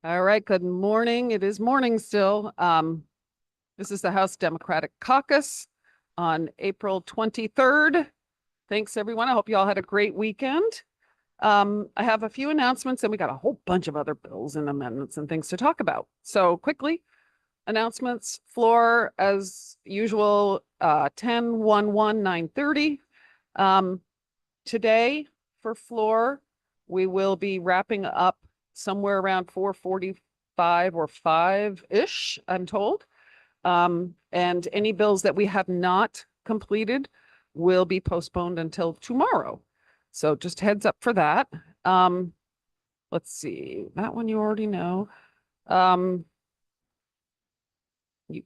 All right, good morning. It is morning still. This is the House Democratic Caucus on April 23rd. Thanks, everyone. I hope you all had a great weekend. I have a few announcements and we got a whole bunch of other bills and amendments and things to talk about. So quickly, announcements, floor as usual, 10/1/9:30. Today for floor, we will be wrapping up somewhere around 4:45 or 5-ish, I'm told. And any bills that we have not completed will be postponed until tomorrow. So just heads up for that. Let's see, that one you already know. You,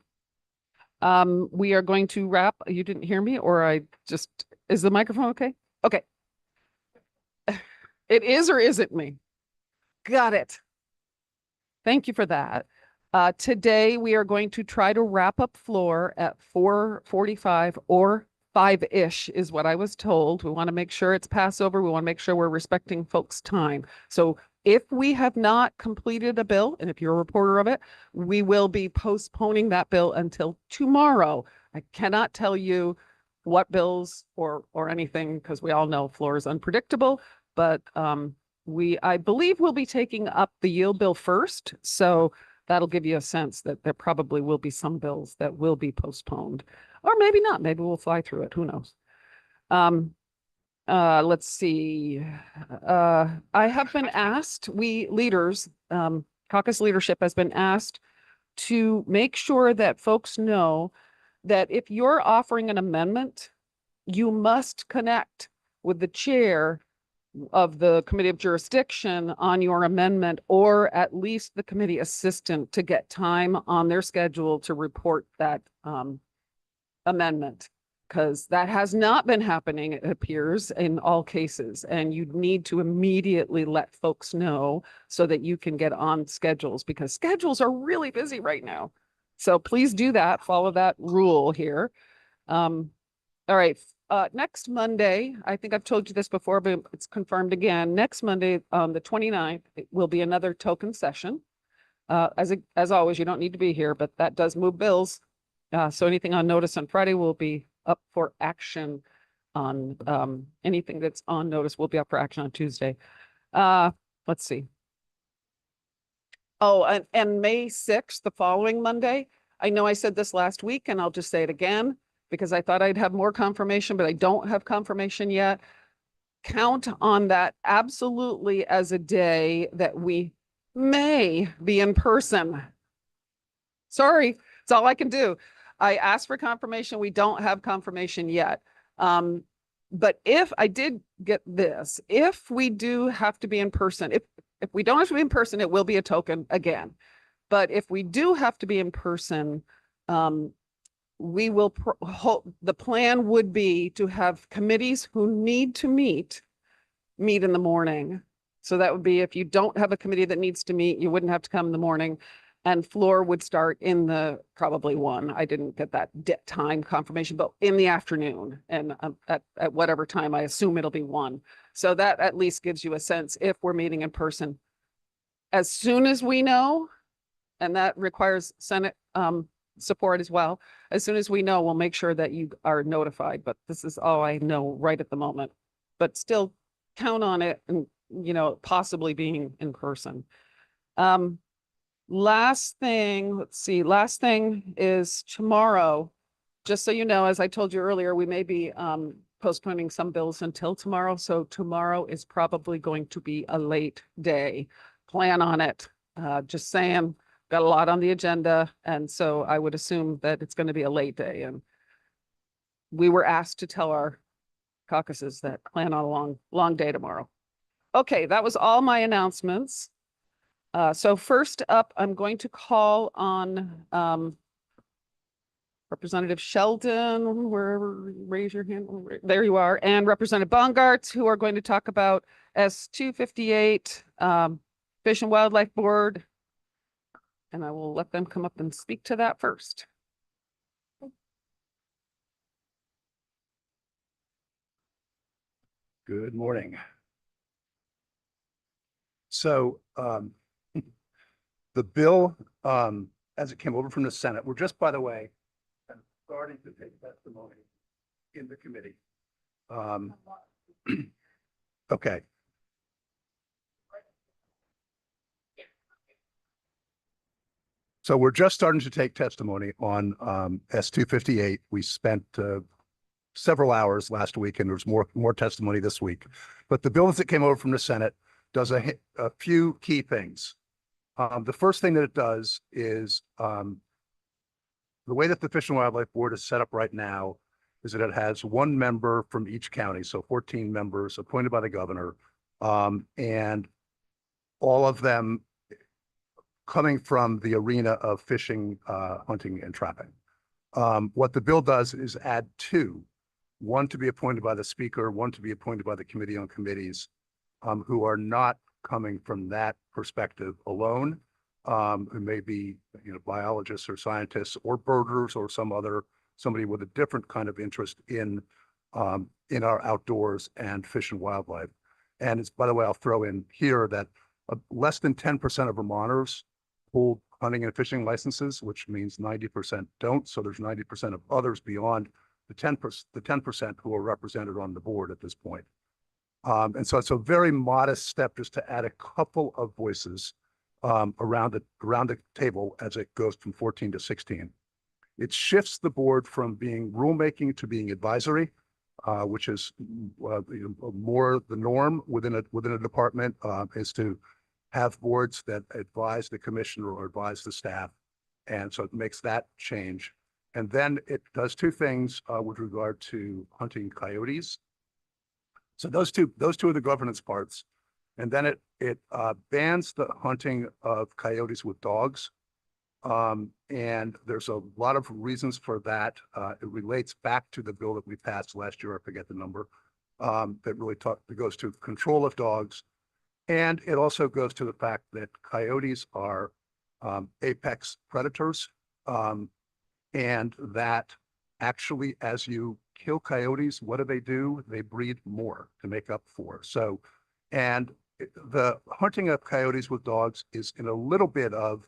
we are going to wrap. You didn't hear me, or is the microphone okay? Okay. It is or isn't me? Got it. Thank you for that. Today, we are going to try to wrap up floor at 4:45 or 5-ish is what I was told. We want to make sure it's Passover. We want to make sure we're respecting folks' time. So if we have not completed a bill, and if you're a reporter of it, we will be postponing that bill until tomorrow. I cannot tell you what bills or anything because we all know floor is unpredictable, but I believe we'll be taking up the yield bill first. So that'll give you a sense that there probably will be some bills that will be postponed, or maybe not. Maybe we'll fly through it. Who knows? Let's see. I have been asked, we leaders, caucus leadership has been asked to make sure that folks know that if you're offering an amendment, you must connect with the chair of the committee of jurisdiction on your amendment, or at least the committee assistant to get time on their schedule to report that amendment. Because that has not been happening, it appears, in all cases. And you need to immediately let folks know so that you can get on schedules, because schedules are really busy right now. So please do that, follow that rule here. All right. Next Monday, I think I've told you this before, but it's confirmed again. Next Monday, the 29th, it will be another token session. As always, you don't need to be here, but that does move bills. So anything on notice on Friday will be up for action on anything that's on notice will be up for action on Tuesday. Let's see. Oh, and May 6th, the following Monday. I know I said this last week, and I'll just say it again because I thought I'd have more confirmation, but I don't have confirmation yet. Count on that absolutely as a day that we may be in person. Sorry, it's all I can do. I asked for confirmation. We don't have confirmation yet. But if I did get this, if we do have to be in person, if we don't have to be in person, it will be a token again. But if we do have to be in person, we will, the plan would be to have committees who need to meet in the morning. So that would be if you don't have a committee that needs to meet, you wouldn't have to come in the morning. And floor would start in the probably 1. I didn't get that time confirmation, but in the afternoon and at whatever time, I assume it'll be 1. So that at least gives you a sense if we're meeting in person. As soon as we know, and that requires Senate support as well. As soon as we know, we'll make sure that you are notified, but this is all I know right at the moment. But still count on it and, possibly being in person. Last thing, let's see, last thing is tomorrow. Just so you know, as I told you earlier, we may be postponing some bills until tomorrow. So tomorrow is probably going to be a late day. Plan on it. Just saying, got a lot on the agenda. And so I would assume that it's going to be a late day. And we were asked to tell our caucuses that plan on a long, long day tomorrow. Okay, that was all my announcements. So first up, I'm going to call on Representative Sheldon, wherever, raise your hand. There you are. And Representative Bongartz, who are going to talk about S-258, Fish and Wildlife Board. And I will let them come up and speak to that first. Good morning. So the bill, as it came over from the Senate, we're just, by the way, starting to take testimony in the committee. Okay. So we're just starting to take testimony on S-258. We spent several hours last week, and there's more testimony this week. But the bill as it came over from the Senate does a few key things. The first thing that it does is the way that the Fish and Wildlife Board is set up right now is that it has one member from each county, so 14 members appointed by the governor, and all of them coming from the arena of fishing, hunting, and trapping. What the bill does is add two, one to be appointed by the speaker, one to be appointed by the committee on committees, who are not coming from that perspective alone, who may be, biologists or scientists or birders or somebody with a different kind of interest in our outdoors and fish and wildlife. And it's, by the way, I'll throw in here that less than 10% of Vermonters hold hunting and fishing licenses, which means 90% don't. So there's 90% of others beyond the 10% who are represented on the board at this point. And so it's a very modest step just to add a couple of voices around the table as it goes from 14 to 16. It shifts the board from being rulemaking to being advisory, which is more the norm within a department, is to have boards that advise the commissioner or advise the staff. And so it makes that change. And then it does two things with regard to hunting coyotes. So those two are the governance parts. And then it bans the hunting of coyotes with dogs. And there's a lot of reasons for that. It relates back to the bill that we passed last year, I forget the number, that really goes to control of dogs. And it also goes to the fact that coyotes are apex predators, and that actually, as you kill coyotes, what do? They breed more to make up for. So, and the hunting of coyotes with dogs is in a little bit of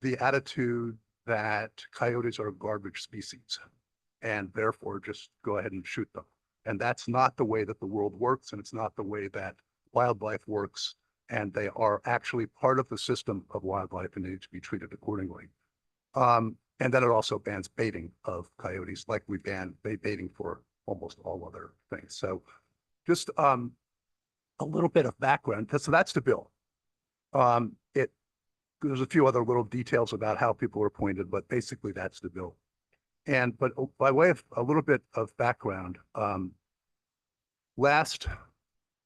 the attitude that coyotes are a garbage species, and therefore just go ahead and shoot them. And that's not the way that the world works, and it's not the way that wildlife works, and they are actually part of the system of wildlife and need to be treated accordingly. And then it also bans baiting of coyotes, like we ban baiting for almost all other things. So just a little bit of background. So that's the bill. There's a few other little details about how people are appointed, but basically that's the bill. But by way of a little bit of background, last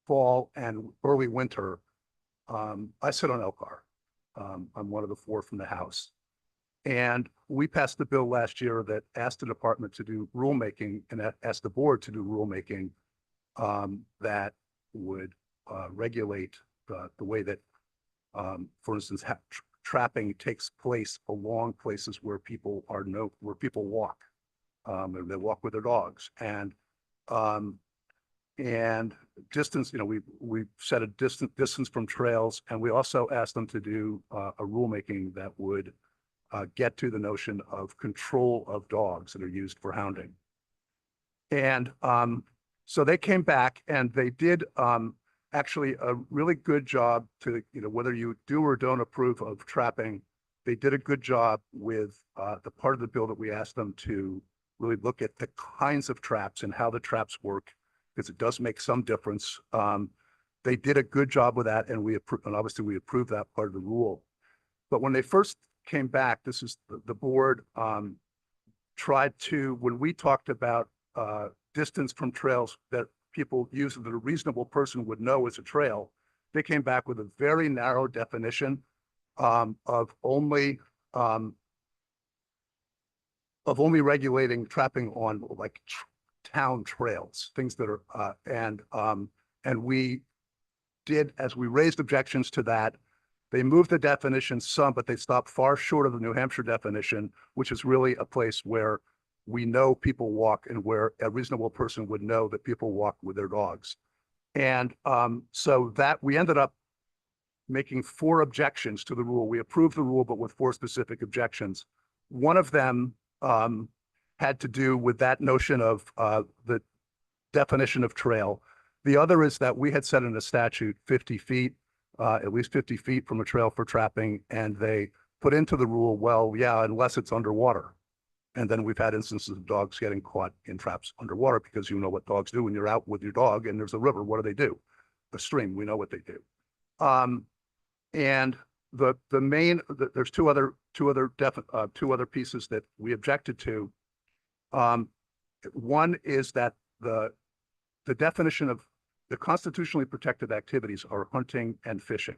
fall and early winter, I sit on LCAR. I'm one of the four from the House. And we passed the bill last year that asked the department to do rulemaking and asked the board to do rulemaking that would regulate the way that, for instance, trapping takes place along places where people walk, and they walk with their dogs. And distance, we set a distance from trails, and we also asked them to do a rulemaking that would get to the notion of control of dogs that are used for hounding. And so they came back and they did actually a really good job to, whether you do or don't approve of trapping, they did a good job with the part of the bill that we asked them to really look at the kinds of traps and how the traps work, because it does make some difference. They did a good job with that, and obviously we approved that part of the rule. But when they first came back, this is the board tried to, when we talked about distance from trails that people use that a reasonable person would know is a trail, they came back with a very narrow definition of only regulating trapping on like town trails, things that are and we did, as we raised objections to that, they moved the definition some, but they stopped far short of the New Hampshire definition, which is really a place where we know people walk and where a reasonable person would know that people walk with their dogs. And so that we ended up making 4 objections to the rule. We approved the rule, but with 4 specific objections. One of them had to do with that notion of the definition of trail. The other is that we had set in a statute 50 feet, at least 50 feet from a trail for trapping, and they put into the rule, well, yeah, unless it's underwater. And then we've had instances of dogs getting caught in traps underwater, because you know what dogs do when you're out with your dog and there's a river. What do? A stream. We know what they do. And there's two other pieces that we objected to. One is that the definition of the constitutionally protected activities are hunting and fishing.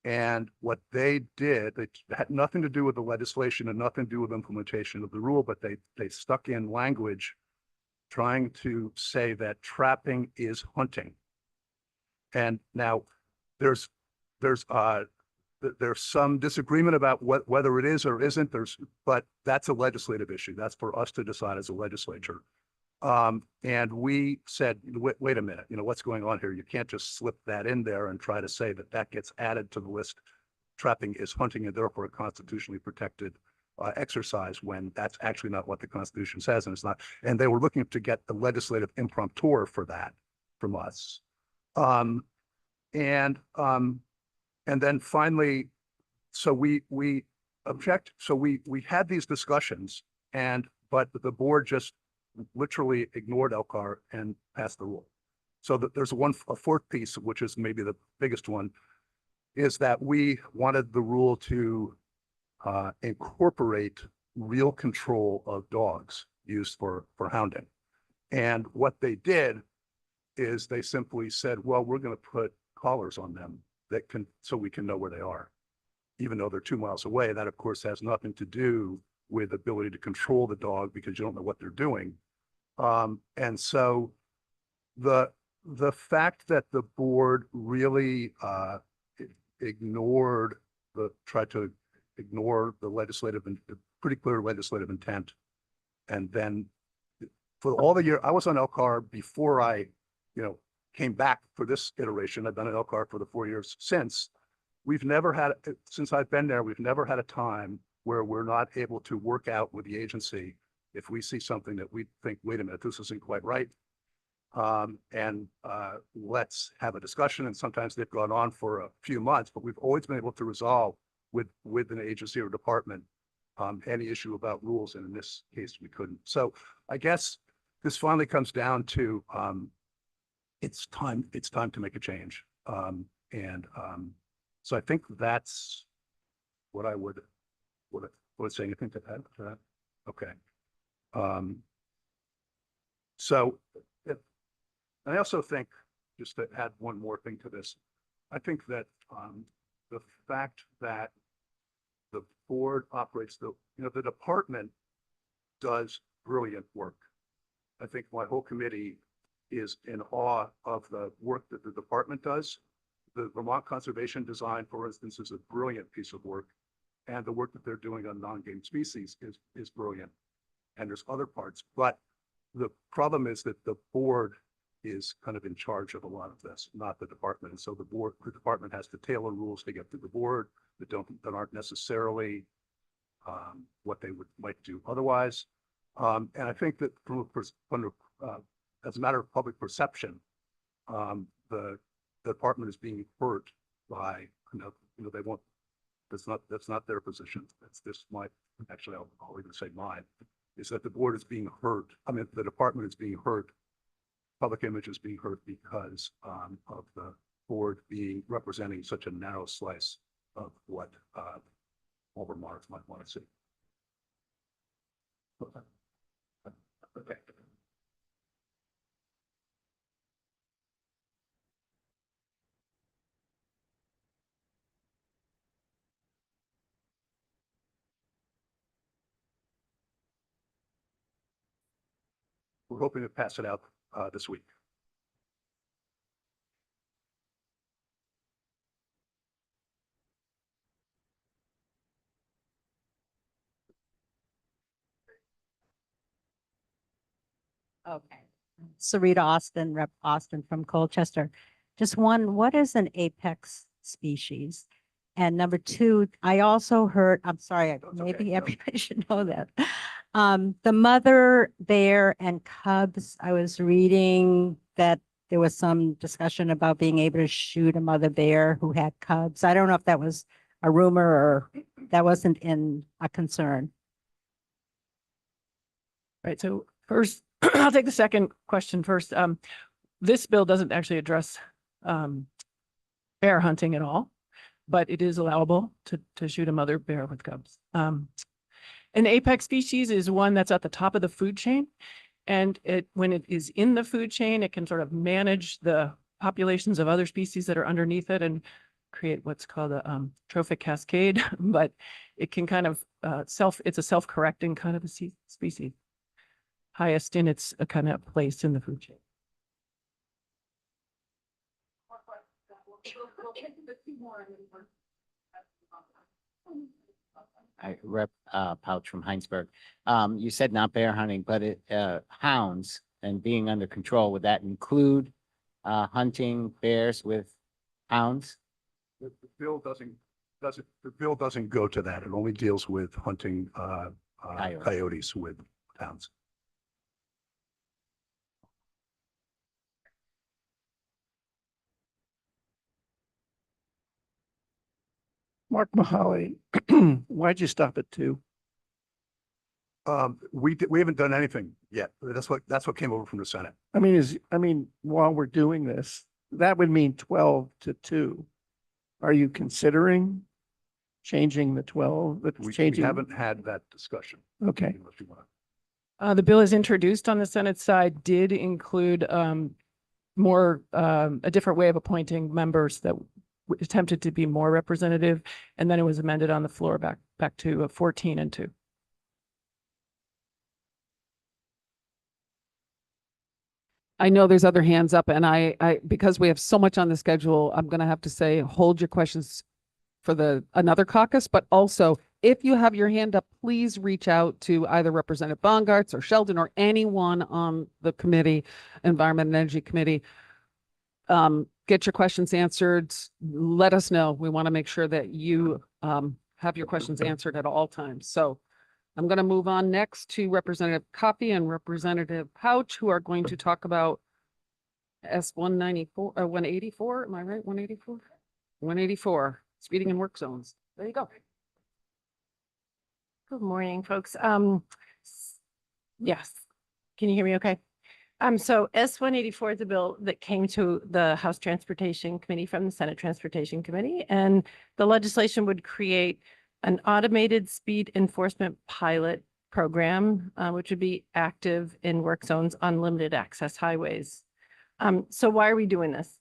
And what they did, it had nothing to do with the legislation and nothing to do with implementation of the rule, but they stuck in language trying to say that trapping is hunting. And now there's some disagreement about whether it is or isn't. But that's a legislative issue. That's for us to decide as a legislature. And we said, wait a minute, what's going on here? You can't just slip that in there and try to say that that gets added to the list. Trapping is hunting and therefore a constitutionally protected exercise, when that's actually not what the Constitution says, and it's not. And they were looking to get the legislative imprimatur for that from us. And then finally, so we object. So we had these discussions, but the board just literally ignored Elcar and passed the rule. So that there's a fourth piece, which is maybe the biggest one, is that we wanted the rule to incorporate real control of dogs used for hounding. And what they did is they simply said, well, we're going to put collars on them so we can know where they are, even though they're 2 miles away. That, of course, has nothing to do with ability to control the dog, because you don't know what they're doing. And so the fact that the board really tried to ignore the legislative and pretty clear legislative intent, and then for all the year I was on Elcar before I, came back for this iteration. I've been at Elcar for the 4 years since. Since I've been there, we've never had a time where we're not able to work out with the agency if we see something that we think, wait a minute, this isn't quite right. And let's have a discussion. And sometimes they've gone on for a few months, but we've always been able to resolve with an agency or department any issue about rules. And in this case, we couldn't. So I guess this finally comes down to it's time to make a change. So I think that's what I would say. Anything to add to that? Okay. So, and I also think, just to add one more thing to this, I think that the fact that the board operates the department does brilliant work. I think my whole committee is in awe of the work that the department does. The Vermont Conservation Design, for instance, is a brilliant piece of work, and the work that they're doing on non-game species is brilliant. And there's other parts, but the problem is that the board is kind of in charge of a lot of this, not the department. And so the department has to tailor rules to get to the board that aren't necessarily what they might do otherwise. And I think that as a matter of public perception, the department is being hurt by, they won't, that's not their position. I'll even say mine, is that the board is being hurt. I mean, the department is being hurt. Public image is being hurt because of the board representing such a narrow slice of what all Vermonters might want to see. Okay. We're hoping to pass it out this week. Okay. Sarita Austin, Rep. Austin from Colchester. Just one, what is an apex species. And number two, I also heard, I'm sorry, That's okay, maybe no. everybody should know that. The mother bear and cubs, I was reading that there was some discussion about being able to shoot a mother bear who had cubs. I don't know if that was a rumor or that wasn't in a concern. Right, so first, I'll take the second question first. This bill doesn't actually address bear hunting at all, but it is allowable to shoot a mother bear with cubs. An apex species is one that's at the top of the food chain. And when it is in the food chain, it can sort of manage the populations of other species that are underneath it and create what's called a trophic cascade, but it can kind of it's a self-correcting kind of a species. Highest in its kind of place in the food chain. Rep Pouch from Heinsberg. You said not bear hunting, but hounds and being under control, would that include hunting bears with hounds? The bill doesn't go to that. It only deals with hunting coyotes with hounds. Mark Mahaly, why'd you stop at 2? We haven't done anything yet. That's what came over from the Senate. I mean, while we're doing this, that would mean 12 to 2. Are you considering changing the 12? We Changing? haven't had that discussion. Okay. Unless you want. The bill is introduced on the Senate side did include more a different way of appointing members that attempted to be more representative, and then it was amended on the floor back to 14 and 2. I know there's other hands up, and I because we have so much on the schedule, I'm going to have to say, hold your questions for another caucus, but also if you have your hand up, please reach out to either Representative Bongartz or Sheldon or anyone on the committee, Environment and Energy Committee. Get your questions answered. Let us know. We want to make sure that you have your questions answered at all times. So I'm going to move on next to Representative Coffey and Representative Pouch, who are going to talk about S-194 or 184. Am I right? 184? 184, speeding in work zones. There you go. Good morning, folks. Yes. Can you hear me okay? So S-184 is a bill that came to the House Transportation Committee from the Senate Transportation Committee, and the legislation would create an automated speed enforcement pilot program, which would be active in work zones on limited access highways. So why are we doing this?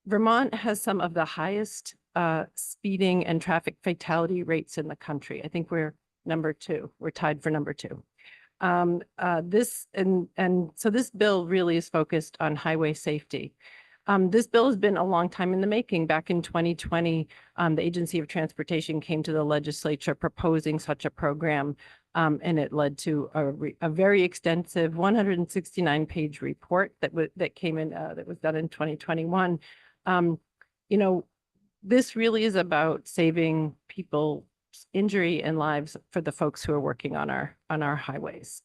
Vermont has some of the highest speeding and traffic fatality rates in the country. I think we're number 2. We're tied for number 2. So this bill really is focused on highway safety. This bill has been a long time in the making. Back in 2020, the Agency of Transportation came to the legislature proposing such a program, and it led to a very extensive 169-page report that came in that was done in 2021. This really is about saving people injury and lives for the folks who are working on our highways.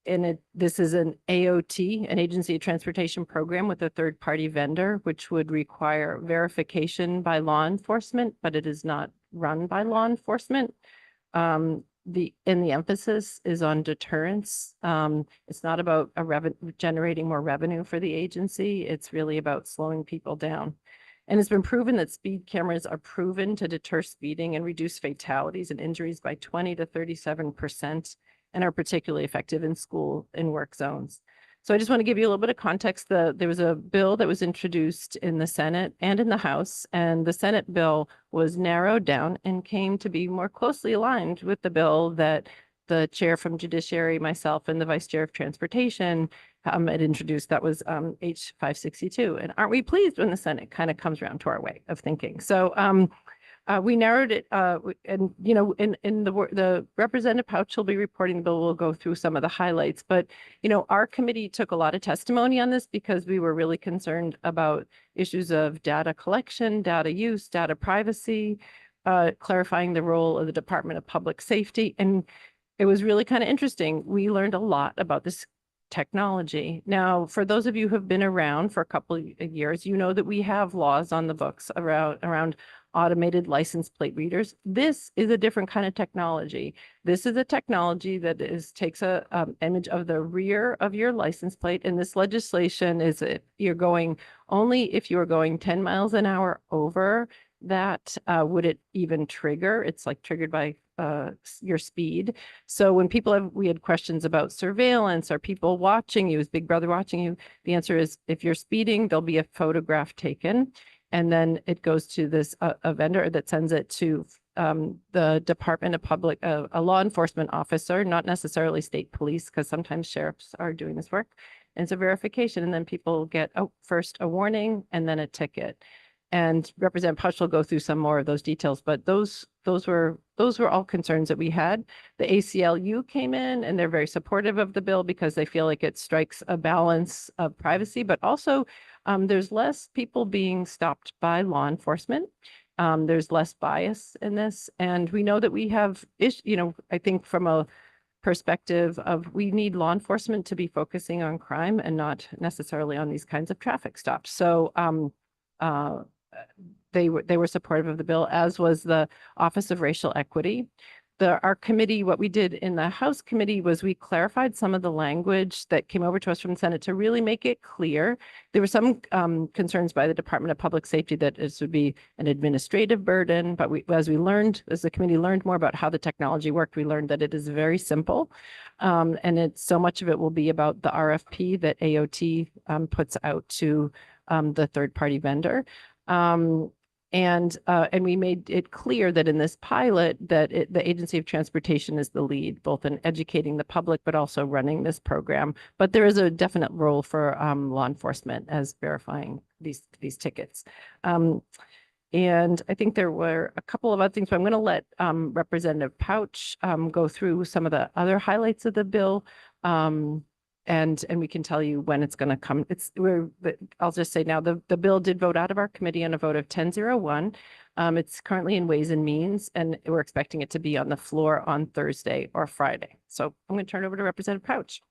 This is an AOT, an Agency of Transportation program with a third-party vendor, which would require verification by law enforcement, but it is not run by law enforcement. The emphasis is on deterrence. It's not about generating more revenue for the agency. It's really about slowing people down. And it's been proven that speed cameras are proven to deter speeding and reduce fatalities and injuries by 20 to 37% and are particularly effective in school and work zones. So I just want to give you a little bit of context. There was a bill that was introduced in the Senate and in the House, and the Senate bill was narrowed down and came to be more closely aligned with the bill that the chair from Judiciary, myself, and the vice chair of Transportation had introduced. That was H 562. And aren't we pleased when the Senate kind of comes around to our way of thinking? So We narrowed it, and in the Representative Pouch will be reporting the bill. We'll go through some of the highlights, but our committee took a lot of testimony on this because we were really concerned about issues of data collection, data use, data privacy, clarifying the role of the Department of Public Safety. And it was really kind of interesting. We learned a lot about this technology. Now, for those of you who have been around for a couple of years, you know that we have laws on the books around automated license plate readers. This is a different kind of technology. This is a technology that takes a image of the rear of your license plate. And this legislation is you're going only if you are going 10 miles an hour over that, would it even trigger? It's like triggered by your speed. So when we had questions about surveillance, are people watching you? Is Big Brother watching you? The answer is if you're speeding, there'll be a photograph taken. And then it goes to this a vendor that sends it to the Department of Public, a law enforcement officer, not necessarily state police, because sometimes sheriffs are doing this work. And it's a verification. And then people get first a warning and then a ticket. And Representative Pouch will go through some more of those details, but those were all concerns that we had. The ACLU came in and they're very supportive of the bill because they feel like it strikes a balance of privacy, but also there's less people being stopped by law enforcement. There's less bias in this. And we know that we have, I think from a perspective of we need law enforcement to be focusing on crime and not necessarily on these kinds of traffic stops. So they were supportive of the bill, as was the Office of Racial Equity. Our committee, what we did in the House committee was we clarified some of the language that came over to us from the Senate to really make it clear. There were some concerns by the Department of Public Safety that this would be an administrative burden, but as the committee learned more about how the technology worked, we learned that it is very simple. And so much of it will be about the RFP that AOT puts out to the third-party vendor. And we made it clear that in this pilot that the Agency of Transportation is the lead, both in educating the public, but also running this program. But there is a definite role for law enforcement as verifying these tickets. And I think there were a couple of other things, but I'm going to let Representative Pouch go through some of the other highlights of the bill. And we can tell you when it's going to come. I'll just say now, the bill did vote out of our committee on a vote of 10-0-1. It's currently in Ways and Means, and we're expecting it to be on the floor on Thursday or Friday. So I'm going to turn it over to Representative Pouch.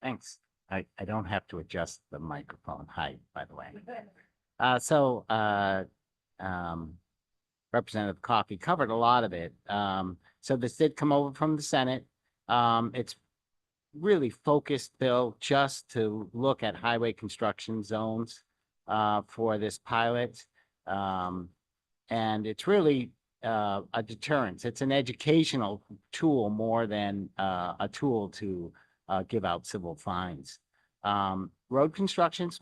Thanks. I don't have to adjust the microphone height, by the way. Representative Coffey covered a lot of it. So this did come over from the Senate. It's really focused bill just to look at highway construction zones for this pilot. And it's really a deterrence. It's an educational tool more than a tool to give out civil fines. Road construction's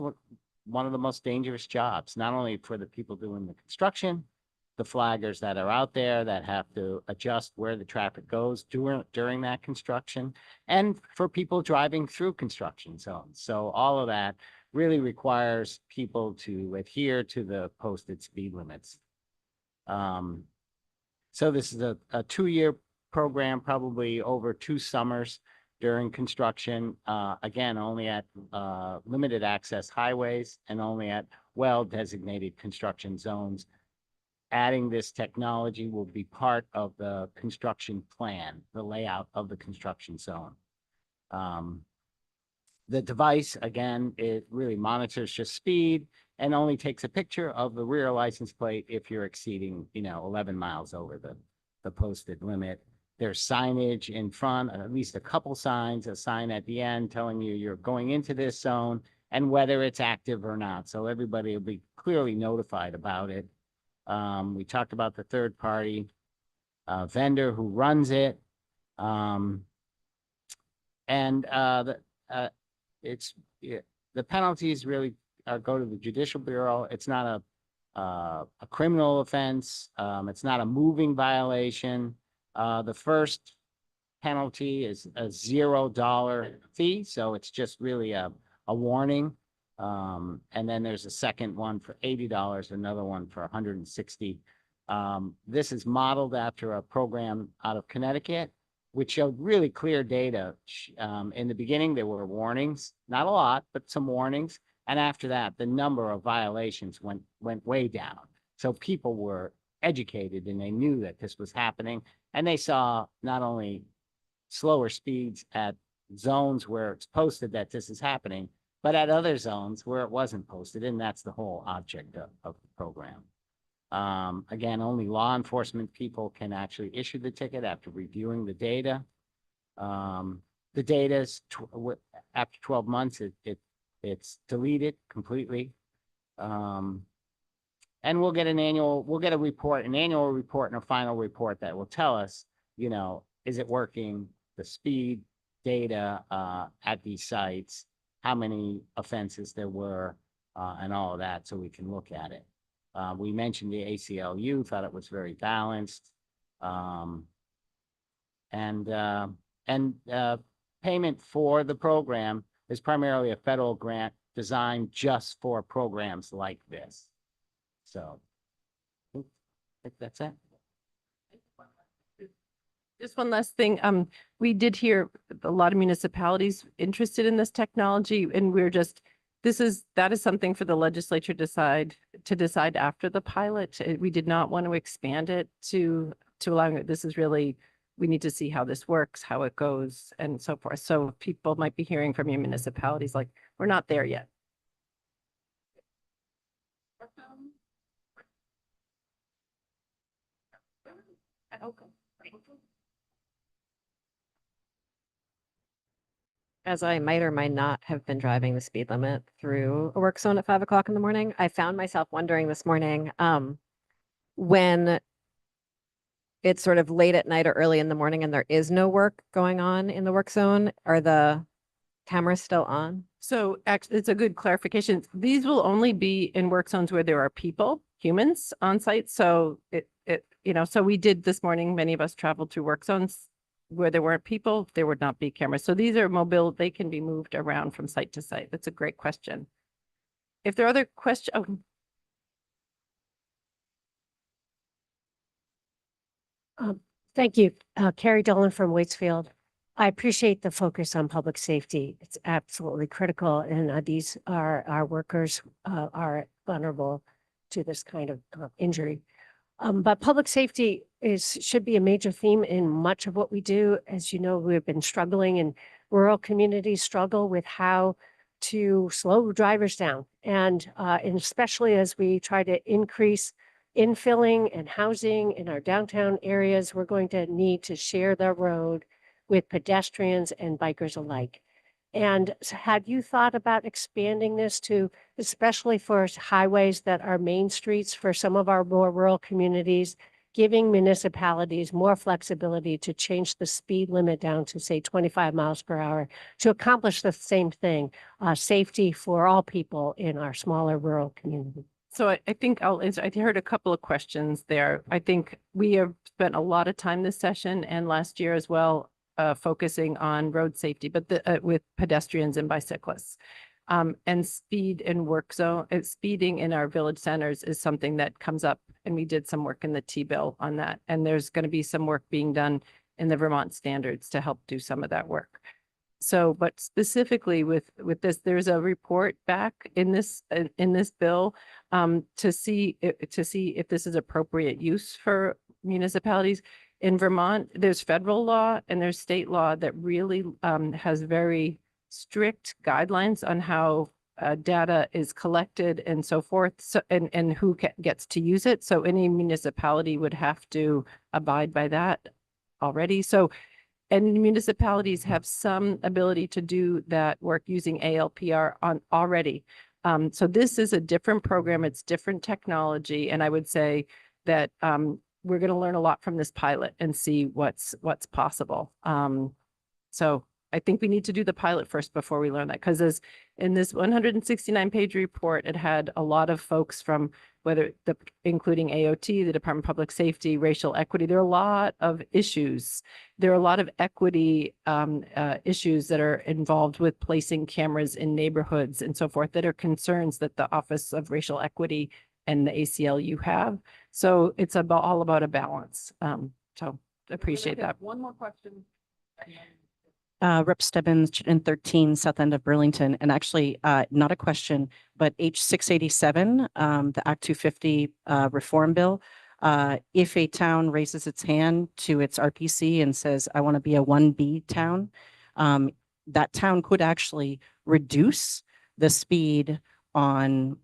one of the most dangerous jobs, not only for the people doing the construction, the flaggers that are out there that have to adjust where the traffic goes during that construction, and for people driving through construction zones. So all of that really requires people to adhere to the posted speed limits. So this is a 2-year program, probably over 2 summers during construction, again, only at limited access highways and only at well-designated construction zones. Adding this technology will be part of the construction plan, the layout of the construction zone. The device, again, it really monitors just speed and only takes a picture of the rear license plate if you're exceeding, 11 miles over the posted limit. There's signage in front, at least a couple signs, a sign at the end telling you you're going into this zone and whether it's active or not. So everybody will be clearly notified about it. We talked about the third party vendor who runs it. The penalties really go to the Judicial Bureau. It's not a criminal offense. It's not a moving violation. The first penalty is a $0 fee. So it's just really a warning. And then there's a second one for $80, another one for $160. This is modeled after a program out of Connecticut, which showed really clear data. In the beginning, there were warnings, not a lot, but some warnings. And after that, the number of violations went way down. So people were educated and they knew that this was happening. And they saw not only slower speeds at zones where it's posted that this is happening, but at other zones where it wasn't posted. And that's the whole object of the program. Again, only law enforcement people can actually issue the ticket after reviewing the data. The data is after 12 months, it's deleted completely. And we'll get an annual report and a final report that will tell us, you know, is it working, the speed data at these sites, how many offenses there were, and all of that, so we can look at it. We mentioned the ACLU, thought it was very balanced. Payment for the program is primarily a federal grant designed just for programs like this. So I think that's it. Just one last thing. We did hear a lot of municipalities interested in this technology, and that is something for the legislature to decide after the pilot. We did not want to expand it to allowing it. This is really, we need to see how this works, how it goes, and so forth. So people might be hearing from your municipalities like, we're not there yet. As I might or might not have been driving the speed limit through a work zone at 5 o'clock in the morning, I found myself wondering this morning, when it's sort of late at night or early in the morning and there is no work going on in the work zone, are the cameras still on? So actually, it's a good clarification. These will only be in work zones where there are people, humans on site. So so we did this morning, many of us traveled through work zones where there weren't people, there would not be cameras. So these are mobile, they can be moved around from site to site. That's a great question. If there are other questions, Thank you. Carrie Dolan from Waitsfield. I appreciate the focus on public safety. It's absolutely critical, and these are our workers are vulnerable to this kind of injury. But public safety should be a major theme in much of what we do. As you know, we've been struggling, and rural communities struggle with how to slow drivers down, and especially as we try to increase infilling and housing in our downtown areas, we're going to need to share the road with pedestrians and bikers alike. And had you thought about expanding this to, especially for highways that are main streets for some of our more rural communities, giving municipalities more flexibility to change the speed limit down to, say, 25 miles per hour to accomplish the same thing, safety for all people in our smaller rural communities? So I think I'll answer. I heard a couple of questions there. I think we have spent a lot of time this session and last year as well, focusing on road safety, but with pedestrians and bicyclists. And speed in work zone, speeding in our village centers is something that comes up, and we did some work in the T-bill on that. And there's going to be some work being done in the Vermont standards to help do some of that work. So, but specifically with this, there's a report back in this bill to see if this is appropriate use for municipalities. In Vermont, there's federal law and there's state law that really has very strict guidelines on how data is collected and so forth, so, and who gets to use it. So any municipality would have to abide by that already. So, and municipalities have some ability to do that work using ALPR on already. So this is a different program. It's different technology. And I would say that we're going to learn a lot from this pilot and see what's possible. So I think we need to do the pilot first before we learn that, because as in this 169-page report, it had a lot of folks from including AOT, the Department of Public Safety, racial equity. There are a lot of issues. There are a lot of equity issues that are involved with placing cameras in neighborhoods and so forth that are concerns that the Office of Racial Equity and the ACLU have. So it's all about a balance. So appreciate that. One more question. Rep Stebbins, in 13, south end of Burlington, and actually, not a question, but H 687, the Act 250 reform bill. If a town raises its hand to its RPC and says, I want to be a 1B town, that town could actually reduce the speed on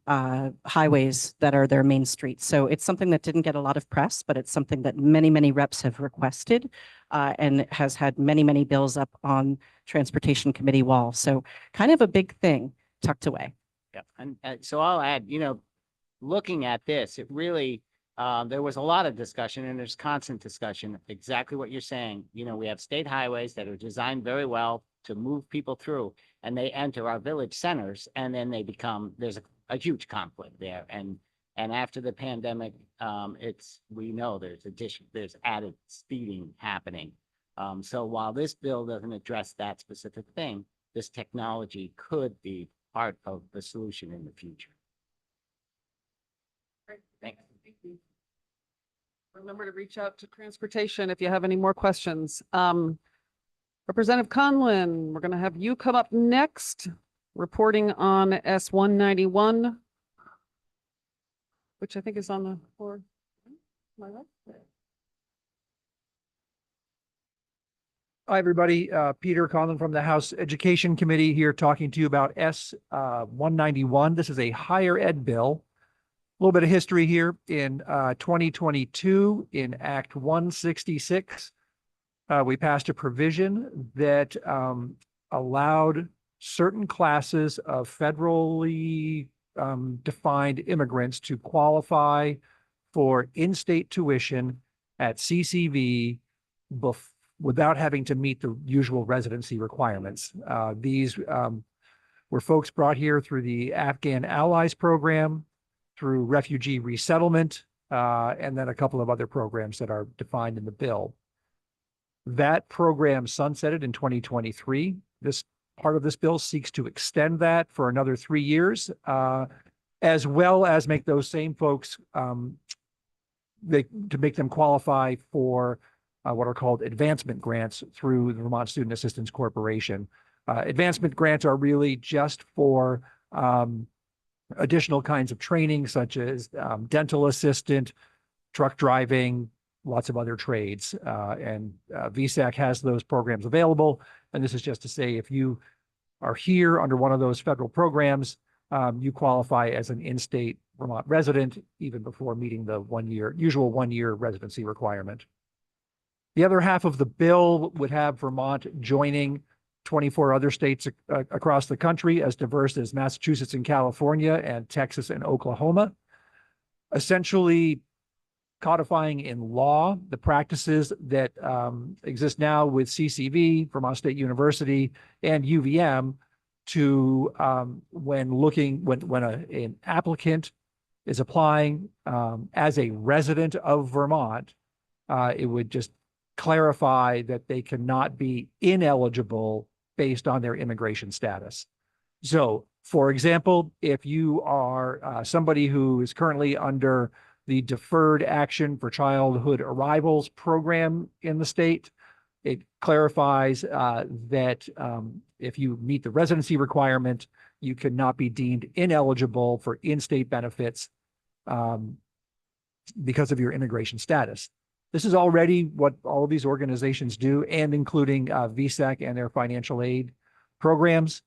highways that are their main streets. So it's something that didn't get a lot of press, but it's something that many, many reps have requested and has had many, many bills up on Transportation Committee wall. So kind of a big thing tucked away. Yeah, and so I'll add, looking at this, it really, there was a lot of discussion and there's constant discussion, exactly what you're saying. We have state highways that are designed very well to move people through, and they enter our village centers, and then there's a huge conflict there. And after the pandemic, we know there's added speeding happening. So while this bill doesn't address that specific thing, this technology could be part of the solution in the future. Thanks. Remember to reach out to transportation if you have any more questions. Representative Conlon, we're going to have you come up next, reporting on S-191, which I think is on the floor. Am I right? Hi, everybody. Peter Conlon from the House Education Committee here talking to you about S-191. This is a higher ed bill. A little bit of history here. In 2022, in Act 166, we passed a provision that allowed certain classes of federally defined immigrants to qualify for in-state tuition at CCV without having to meet the usual residency requirements. These were folks brought here through the Afghan Allies Program, through refugee resettlement, and then a couple of other programs that are defined in the bill. That program sunsetted in 2023. This part of this bill seeks to extend that for another 3 years, as well as make those same folks, to make them qualify for what are called advancement grants through the Vermont Student Assistance Corporation. Advancement grants are really just for additional kinds of training, such as dental assistant, truck driving, lots of other trades. And VSAC has those programs available. And this is just to say, if you are here under one of those federal programs, you qualify as an in-state Vermont resident, even before meeting the usual one-year residency requirement. The other half of the bill would have Vermont joining 24 other states across the country, as diverse as Massachusetts and California and Texas and Oklahoma, essentially codifying in law the practices that exist now with CCV, Vermont State University, and UVM to when an applicant is applying as a resident of Vermont, it would just clarify that they cannot be ineligible based on their immigration status. So, for example, if you are somebody who is currently under the Deferred Action for Childhood Arrivals program in the state, it clarifies that if you meet the residency requirement, you cannot be deemed ineligible for in-state benefits because of your immigration status. This is already what all of these organizations do, and including VSAC and their financial aid programs.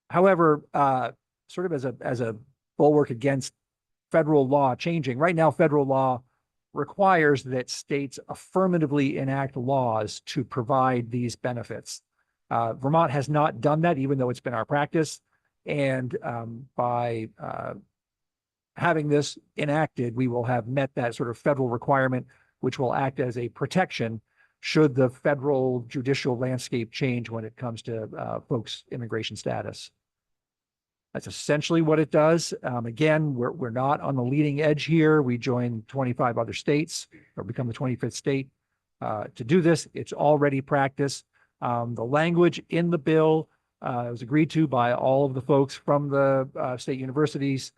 However, sort of as a bulwark against federal law changing, right now federal law requires that states affirmatively enact laws to provide these benefits. Vermont has not done that, even though it's been our practice. And by having this enacted, we will have met that sort of federal requirement, which will act as a protection should the federal judicial landscape change when it comes to folks' immigration status. That's essentially what it does. Again, we're not on the leading edge here. We joined 25 other states or become the 25th state to do this. It's already practice. The language in the bill was agreed to by all of the folks from the state universities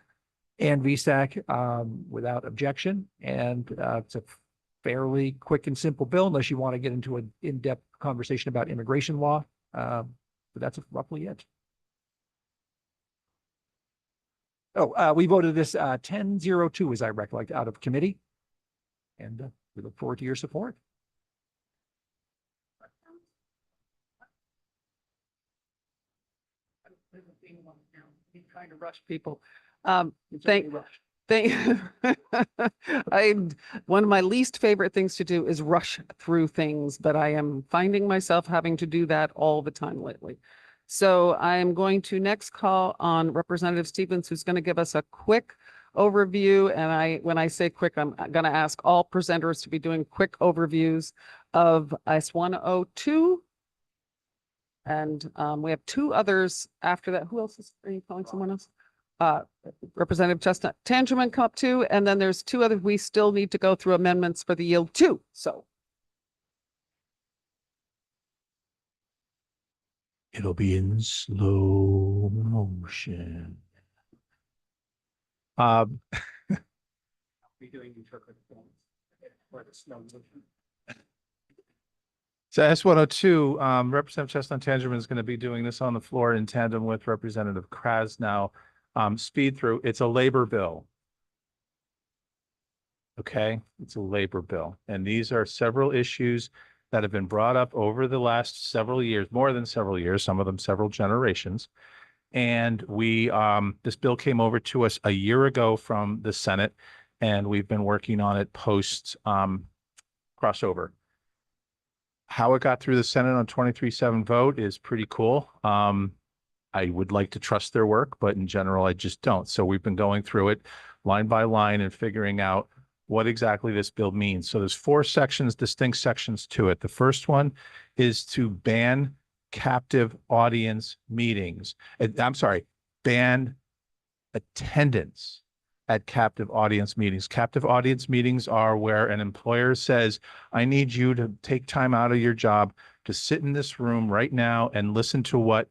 and VSAC without objection. And it's a fairly quick and simple bill unless you want to get into an in-depth conversation about immigration law. But that's roughly it. Oh, we voted this 10-02, as I recollect, out of committee. And we look forward to your support. Trying to rush people. Thank, one of my least favorite things to do is rush through things, but I am finding myself having to do that all the time lately. So I am going to next call on Representative Stevens, who's going to give us a quick overview. And when I say quick, I'm going to ask all presenters to be doing quick overviews of S-102. And we have two others after that. Who else are you calling someone else? Representative Chestnut Tangerman come up too. And then there's two others. We still need to go through amendments for the yield too. So. It'll be in slow motion. So S-102, Representative Chestnut Tangerman is going to be doing this on the floor in tandem with Representative Krasnow. Speed through, it's a labor bill. Okay, it's a labor bill. And these are several issues that have been brought up over the last several years, more than several years, some of them several generations. And this bill came over to us a year ago from the Senate, and we've been working on it post crossover. How it got through the Senate on 23-7 vote is pretty cool. I would like to trust their work, but in general, I just don't. So we've been going through it line by line and figuring out what exactly this bill means. So there's four sections, distinct sections to it. The first one is to ban captive audience meetings. I'm sorry, ban attendance at captive audience meetings. Captive audience meetings are where an employer says, I need you to take time out of your job to sit in this room right now and listen to what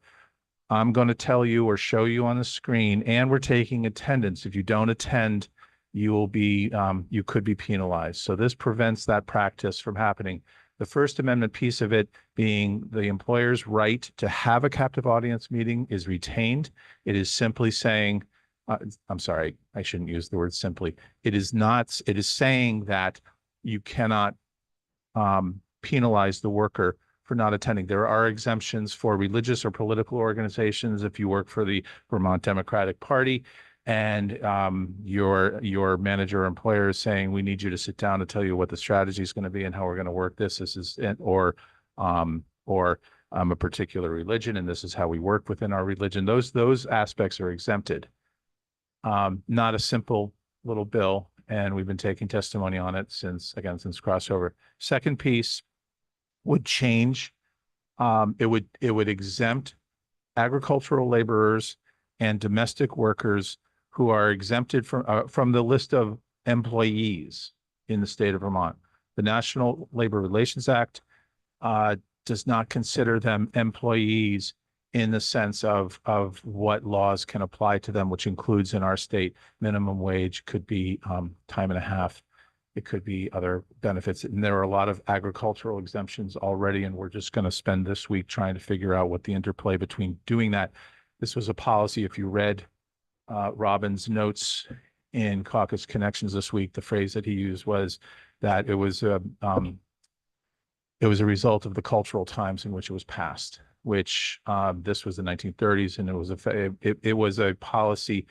I'm going to tell you or show you on the screen. And we're taking attendance. If you don't attend, you will be, you could be penalized. So this prevents that practice from happening. The First Amendment piece of it being the employer's right to have a captive audience meeting is retained. It is simply saying, I'm sorry, I shouldn't use the word simply. It is not, it is saying that you cannot penalize the worker for not attending. There are exemptions for religious or political organizations if you work for the Vermont Democratic Party and your manager or employer is saying, we need you to sit down to tell you what the strategy is going to be and how we're going to work this. This is, or a particular religion, and this is how we work within our religion. Those aspects are exempted. Not a simple little bill, and we've been taking testimony on it since crossover. Second piece would change. It would exempt agricultural laborers and domestic workers who are exempted from the list of employees in the state of Vermont. The National Labor Relations Act does not consider them employees in the sense of what laws can apply to them, which includes in our state, minimum wage, could be time and a half. It could be other benefits. And there are a lot of agricultural exemptions already, and we're just going to spend this week trying to figure out what the interplay between doing that. This was a policy, if you read Robin's notes in Caucus Connections this week, the phrase that he used was that it was a result of the cultural times in which it was passed, which this was the 1930s, and it was a policy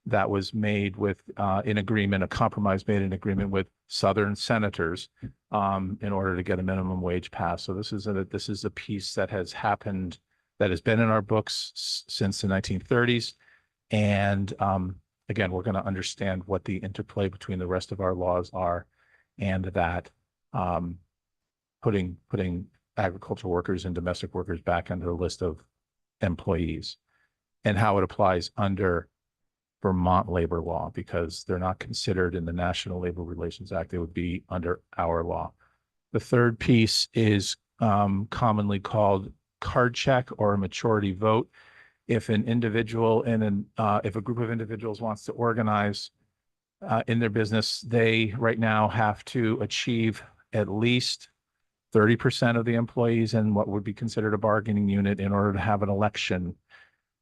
that was made with in agreement, a compromise made in agreement with Southern senators in order to get a minimum wage passed. So this is a piece that has happened, that has been in our books since the 1930s. And again, we're going to understand what the interplay between the rest of our laws are, and that putting agricultural workers and domestic workers back under the list of employees, and how it applies under Vermont labor law, because they're not considered in the National Labor Relations Act. They would be under our law. The third piece is commonly called card check or a majority vote. If an individual if a group of individuals wants to organize in their business, they right now have to achieve at least 30% of the employees in what would be considered a bargaining unit in order to have an election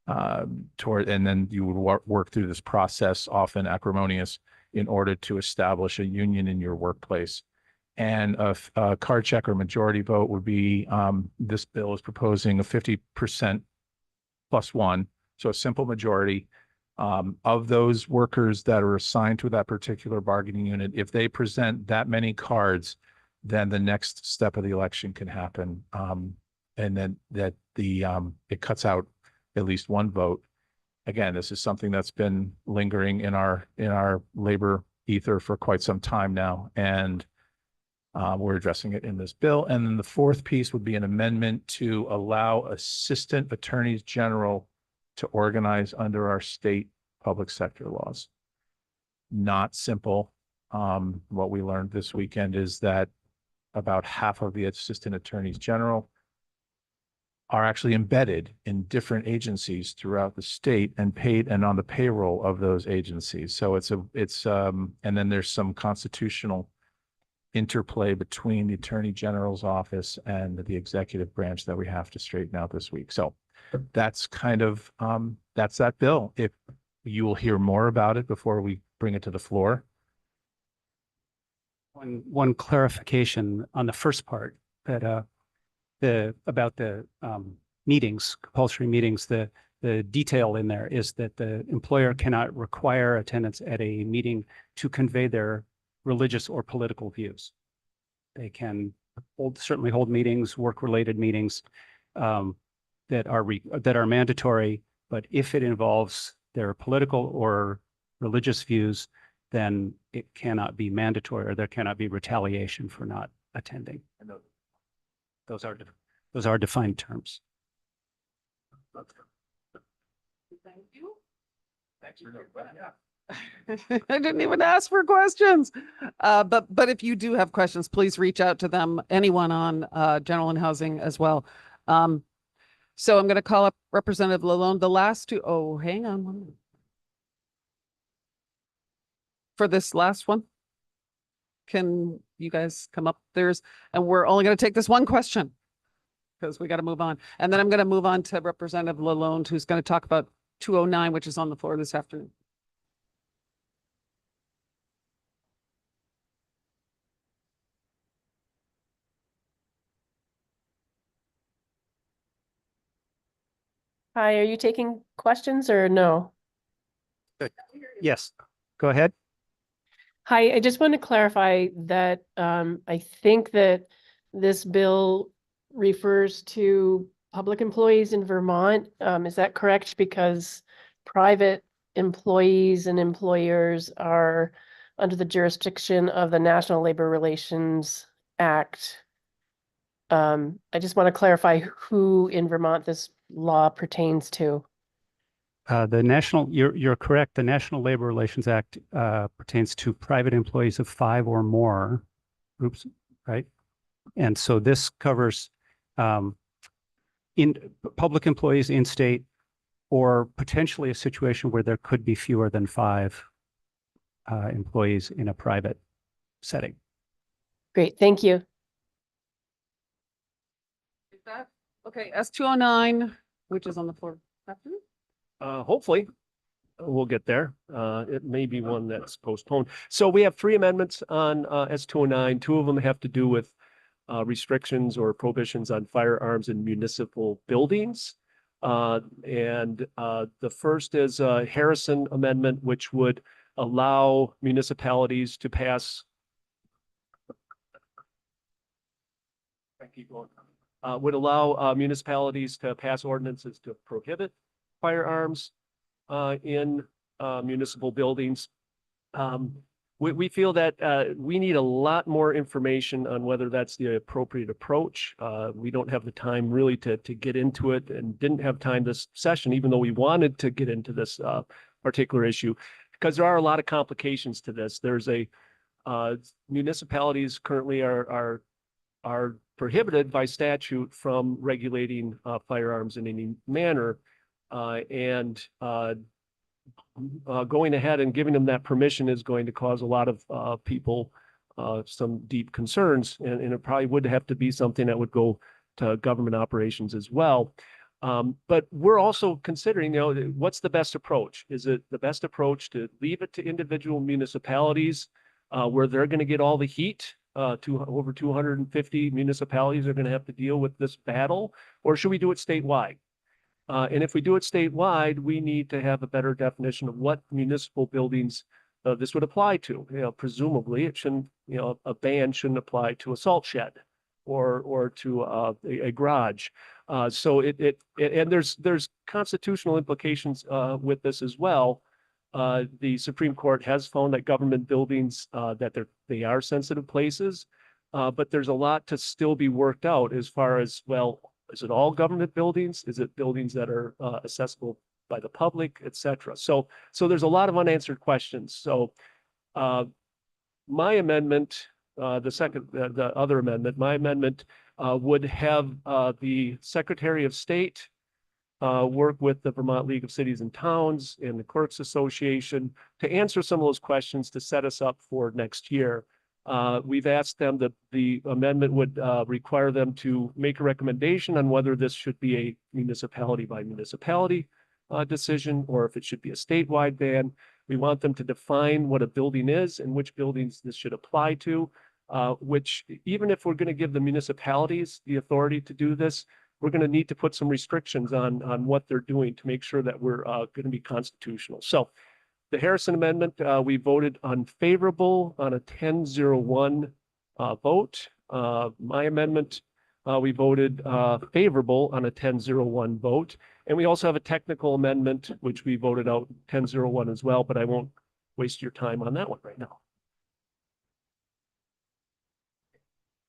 and then you would work through this process, often acrimonious, in order to establish a union in your workplace. And a card check or majority vote would be, this bill is proposing a 50% plus one, so a simple majority of those workers that are assigned to that particular bargaining unit. If they present that many cards, then the next step of the election can happen. And then it cuts out at least one vote. Again, this is something that's been lingering in our labor ether for quite some time now, and we're addressing it in this bill. And then the fourth piece would be an amendment to allow assistant attorneys general to organize under our state public sector laws. Not simple. What we learned this weekend is that about half of the assistant attorneys general are actually embedded in different agencies throughout the state and paid and on the payroll of those agencies. So and then there's some constitutional interplay between the Attorney General's office and the executive branch that we have to straighten out this week. So that's kind of, that's that bill. If you will hear more about it before we bring it to the floor. One clarification on the first part, that about the meetings, compulsory meetings, the detail in there is that the employer cannot require attendance at a meeting to convey their religious or political views. They can certainly hold meetings, work-related meetings that are mandatory, but if it involves their political or religious views, then it cannot be mandatory, or there cannot be retaliation for not attending. Those are defined terms. Thank you. I didn't even ask for questions. But if you do have questions, please reach out to them, anyone on general and housing as well. So I'm going to call up Representative Lalonde. The last two, oh, hang on 1 minute. For this last one, can you guys come up? And we're only going to take this one question because we got to move on. And then I'm going to move on to Representative Lalonde, who's going to talk about 209, which is on the floor this afternoon. Hi, are you taking questions or no? Yes, go ahead. Hi, I just want to clarify that I think that this bill refers to public employees in Vermont. Is that correct? Because private employees and employers are under the jurisdiction of the National Labor Relations Act. I just want to clarify who in Vermont this law pertains to. You're correct. The National Labor Relations Act pertains to private employees of 5 or more groups, right? And so this covers in public employees in state, or potentially a situation where there could be fewer than 5 employees in a private setting. Great, thank you. Is that okay? S209, which is on the floor. Afternoon? Hopefully we'll get there. It may be one that's postponed. So we have 3 amendments on S209. 2 of them have to do with restrictions or prohibitions on firearms in municipal buildings. And the first is a Harrison amendment, which would allow municipalities to pass. Would allow municipalities to pass ordinances to prohibit firearms in municipal buildings. we feel that we need a lot more information on whether that's the appropriate approach. We don't have the time really to get into it, and didn't have time this session, even though we wanted to get into this particular issue, because there are a lot of complications to this. There's municipalities currently are prohibited by statute from regulating firearms in any manner. Going ahead and giving them that permission is going to cause a lot of people some deep concerns, and it probably would have to be something that would go to government operations as well. But we're also considering, what's the best approach? Is it the best approach to leave it to individual municipalities where they're going to get all the heat? Over 250 municipalities are going to have to deal with this battle, or should we do it statewide? And if we do it statewide, we need to have a better definition of what municipal buildings this would apply to. Presumably it shouldn't, a ban shouldn't apply to a salt shed or to a garage. So and there's constitutional implications with this as well. The Supreme Court has found that government buildings that they are sensitive places, but there's a lot to still be worked out as far as, well, is it all government buildings? Is it buildings that are accessible by the public, et cetera? So there's a lot of unanswered questions. So my amendment, the other amendment, my amendment would have the Secretary of State work with the Vermont League of Cities and Towns and the Clerks Association to answer some of those questions to set us up for next year. We've asked them that the amendment would require them to make a recommendation on whether this should be a municipality by municipality decision, or if it should be a statewide ban. We want them to define what a building is and which buildings this should apply to, which even if we're going to give the municipalities the authority to do this, we're going to need to put some restrictions on what they're doing to make sure that we're going to be constitutional. So the Harrison Amendment, we voted unfavorable on a 10-0-1 vote. My amendment, we voted favorable on a 10-0-1 vote. And we also have a technical amendment, which we voted out 10-0-1 as well, but I won't waste your time on that one right now.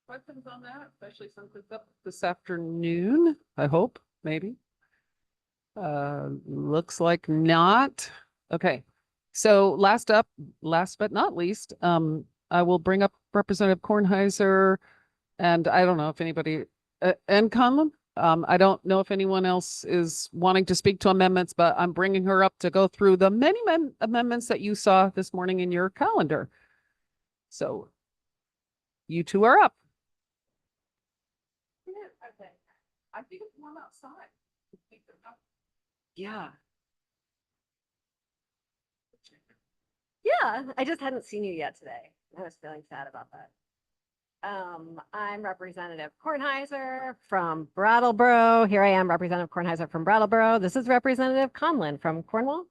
Questions on that, especially since it's up this afternoon, I hope, maybe. Looks like not. Okay. So last but not least, I will bring up Representative Kornheiser, and I don't know if anybody, and Conlon. I don't know if anyone else is wanting to speak to amendments, but I'm bringing her up to go through the many amendments that you saw this morning in your calendar. So you two are up. I think it's warm outside. Yeah. Yeah, I just hadn't seen you yet today. I was feeling sad about that. I'm Representative Kornheiser from Brattleboro. Here I am, Representative Kornheiser from Brattleboro. This is Representative Conlon from Cornwall.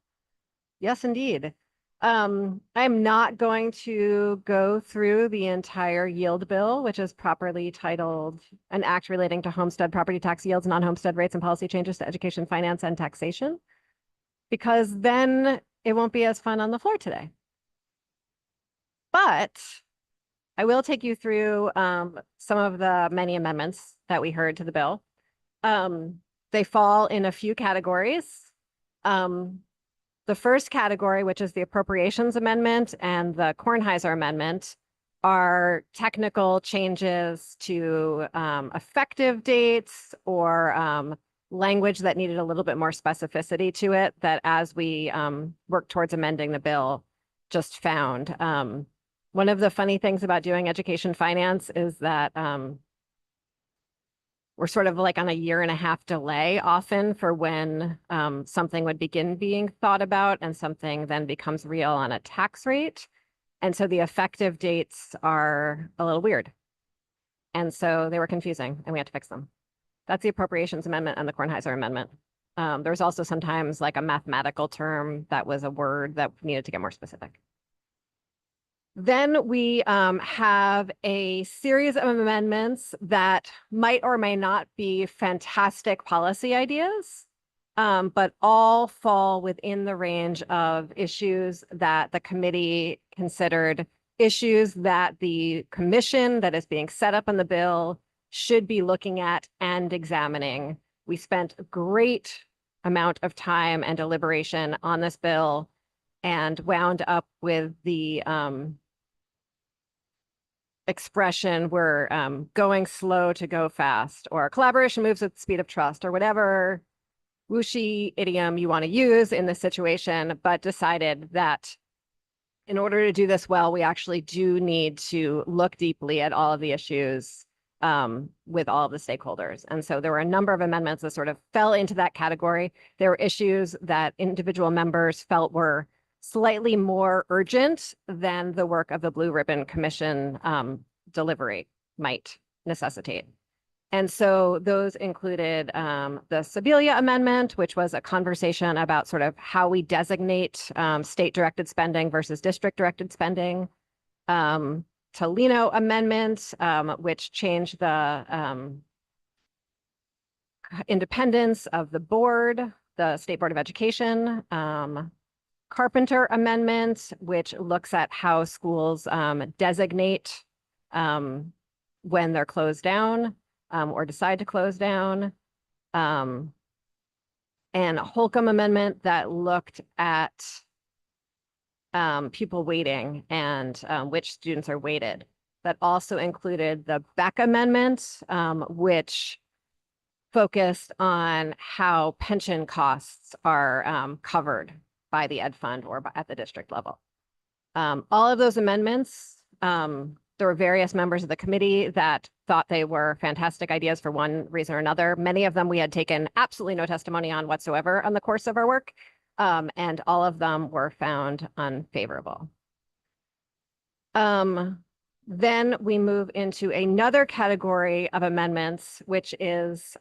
Yes, indeed. I'm not going to go through the entire yield bill, which is properly titled An Act Relating to Homestead Property Tax Yields, Non-Homestead Rates and Policy Changes to Education, Finance, and Taxation, because then it won't be as fun on the floor today. But I will take you through some of the many amendments that we heard to the bill. They fall in a few categories. The first category, which is the Appropriations Amendment and the Kornheiser Amendment, are technical changes to effective dates or language that needed a little bit more specificity to it that as we work towards amending the bill, just found. One of the funny things about doing education finance is that we're sort of like on a 1.5-year delay often for when something would begin being thought about and something then becomes real on a tax rate. And so the effective dates are a little weird. And so they were confusing and we had to fix them. That's the Appropriations Amendment and the Kornheiser Amendment. There's also sometimes like a mathematical term that was a word that needed to get more specific. Then we have a series of amendments that might or may not be fantastic policy ideas, but all fall within the range of issues that the committee considered, issues that the commission that is being set up in the bill should be looking at and examining. We spent a great amount of time and deliberation on this bill and wound up with the expression, we're going slow to go fast, or collaboration moves at the speed of trust, or whatever whooshy idiom you want to use in this situation, but decided that in order to do this well, we actually do need to look deeply at all of the issues with all of the stakeholders. And so there were a number of amendments that sort of fell into that category. There were issues that individual members felt were slightly more urgent than the work of the Blue Ribbon Commission delivery might necessitate. And so those included the Sibilia Amendment, which was a conversation about sort of how we designate state-directed spending versus district-directed spending. Tolino Amendment, which changed the independence of the board, the State Board of Education. Carpenter Amendment, which looks at how schools designate when they're closed down or decide to close down. And Holcomb Amendment that looked at pupil weighting and which students are weighted. That also included the Beck Amendment, which focused on how pension costs are covered by the ed fund or at the district level. All of those amendments, there were various members of the committee that thought they were fantastic ideas for one reason or another. Many of them we had taken absolutely no testimony on whatsoever on the course of our work, and all of them were found unfavorable. Then we move into another category of amendments, which is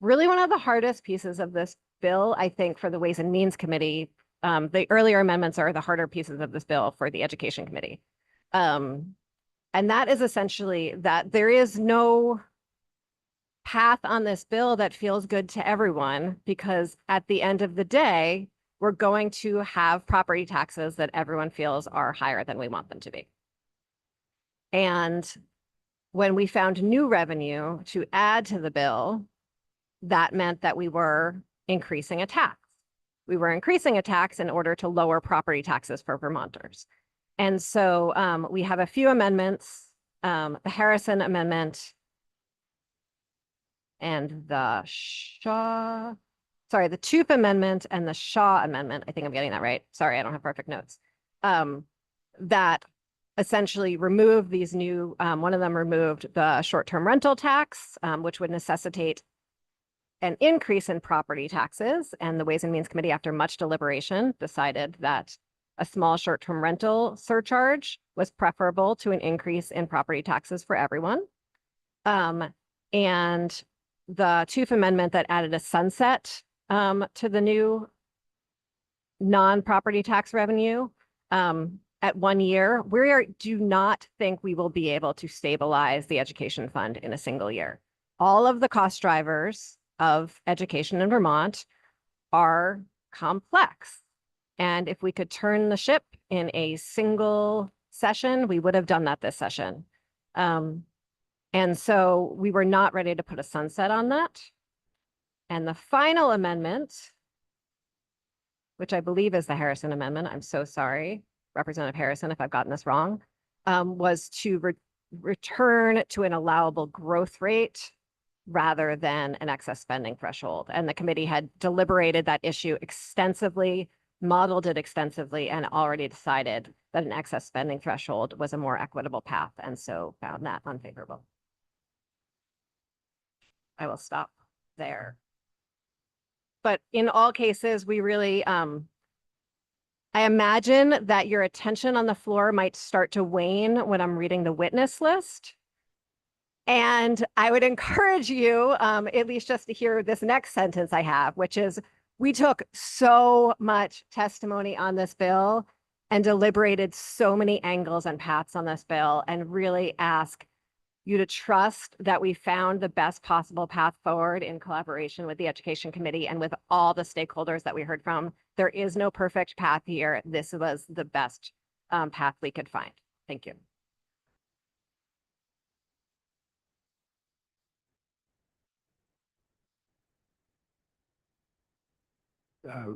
really one of the hardest pieces of this bill, I think, for the Ways and Means Committee. The earlier amendments are the harder pieces of this bill for the Education Committee. And that is essentially that there is no path on this bill that feels good to everyone, because at the end of the day, we're going to have property taxes that everyone feels are higher than we want them to be. And when we found new revenue to add to the bill, that meant that we were increasing a tax. We were increasing a tax in order to lower property taxes for Vermonters. And so we have a few amendments, the Harrison Amendment and the Toof Amendment and the Shaw Amendment. I think I'm getting that right. Sorry, I don't have perfect notes. That essentially removed these new, one of them removed the short-term rental tax, which would necessitate an increase in property taxes. And the Ways and Means Committee, after much deliberation, decided that a small short-term rental surcharge was preferable to an increase in property taxes for everyone. And the Toof Amendment that added a sunset to the new non-property tax revenue at 1 year. Do not think we will be able to stabilize the education fund in a single year. All of the cost drivers of education in Vermont are complex. And if we could turn the ship in a single session, we would have done that this session. And so we were not ready to put a sunset on that. And the final amendment, which I believe is the Harrison Amendment, I'm so sorry, Representative Harrison, if I've gotten this wrong, was to return to an allowable growth rate rather than an excess spending threshold. And the committee had deliberated that issue extensively, modeled it extensively, and already decided that an excess spending threshold was a more equitable path, and so found that unfavorable. I will stop there. But in all cases, we really, I imagine that your attention on the floor might start to wane when I'm reading the witness list. And I would encourage you, at least just to hear this next sentence I have, which is, we took so much testimony on this bill and deliberated so many angles and paths on this bill, and really ask you to trust that we found the best possible path forward in collaboration with the Education Committee and with all the stakeholders that we heard from. There is no perfect path here. This was the best path we could find. Thank you.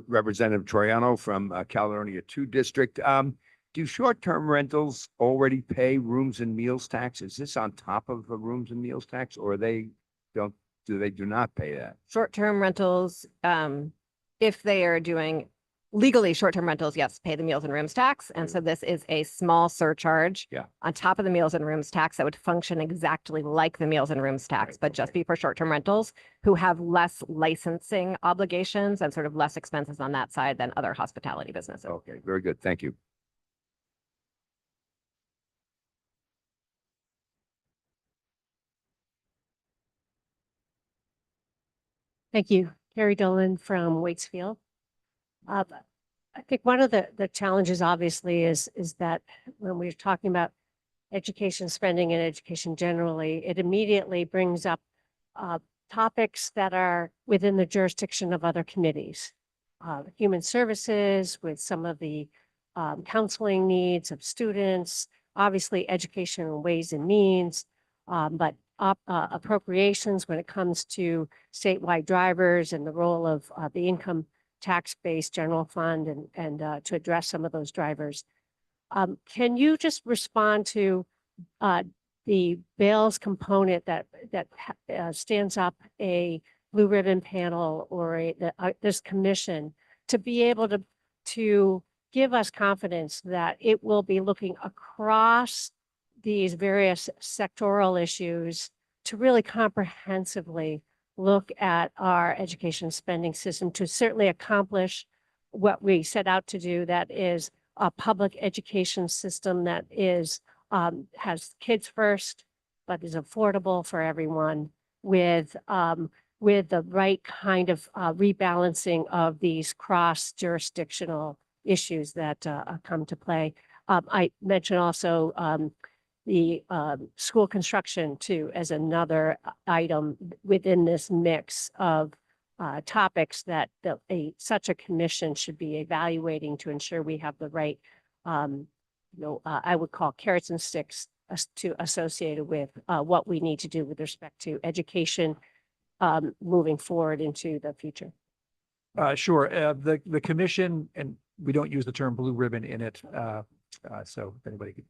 Representative Troiano from Caledonia 2 District. Do short-term rentals already pay rooms and meals tax? Is this on top of the rooms and meals tax, or they do not pay that? Short-term rentals, if they are doing legally short-term rentals, yes, pay the meals and rooms tax. And so this is a small surcharge on top of the meals and rooms tax that would function exactly like the meals and rooms tax, but just be for short-term rentals who have less licensing obligations and sort of less expenses on that side than other hospitality businesses. Okay, very good. Thank you. Thank you. Carrie Dolan from Waitsfield. I think one of the challenges obviously is that when we're talking about education spending and education generally, it immediately brings up topics that are within the jurisdiction of other committees. Human services with some of the counseling needs of students, obviously education and ways and means, but appropriations when it comes to statewide drivers and the role of the income tax-based general fund and to address some of those drivers. Can you just respond to the Bales component that stands up a blue ribbon panel or this commission to be able to give us confidence that it will be looking across these various sectoral issues to really comprehensively look at our education spending system to certainly accomplish what we set out to do, that is a public education system that is has kids first, but is affordable for everyone with the right kind of rebalancing of these cross-jurisdictional issues that come to play. I mentioned also the school construction too as another item within this mix of topics that such a commission should be evaluating to ensure we have the right, I would call carrots and sticks associated with what we need to do with respect to education moving forward into the future. Sure. The commission, and we don't use the term blue ribbon in it. So if anybody could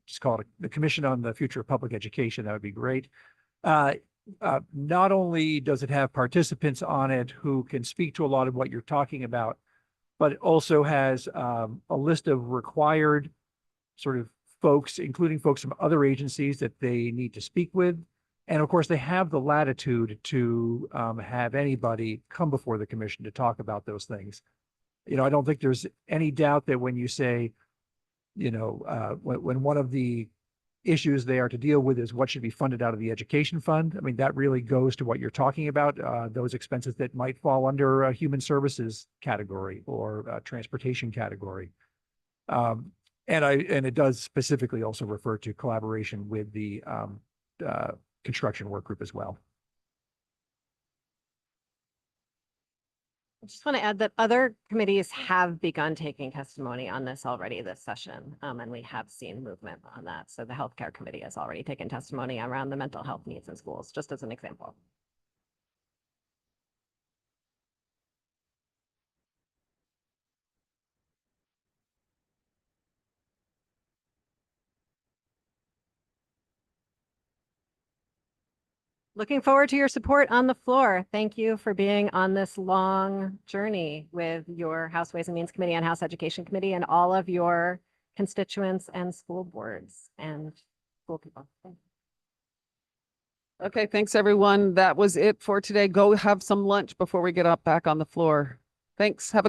just call it the Commission on the Future of Public Education, that would be great. Not only does it have participants on it who can speak to a lot of what you're talking about, but it also has a list of required sort of folks, including folks from other agencies that they need to speak with. And of course, they have the latitude to have anybody come before the commission to talk about those things. I don't think there's any doubt that when you say, when one of the issues they are to deal with is what should be funded out of the education fund. I mean, that really goes to what you're talking about, those expenses that might fall under a human services category or a transportation category. And it does specifically also refer to collaboration with the construction work group as well. I just want to add that other committees have begun taking testimony on this already this session, and we have seen movement on that. So the healthcare committee has already taken testimony around the mental health needs in schools, just as an example. Looking forward to your support on the floor. Thank you for being on this long journey with your House Ways and Means Committee and House Education Committee and all of your constituents and school boards and school people. Okay, thanks, everyone. That was it for today. Go have some lunch before we get up back on the floor. Thanks. Have a good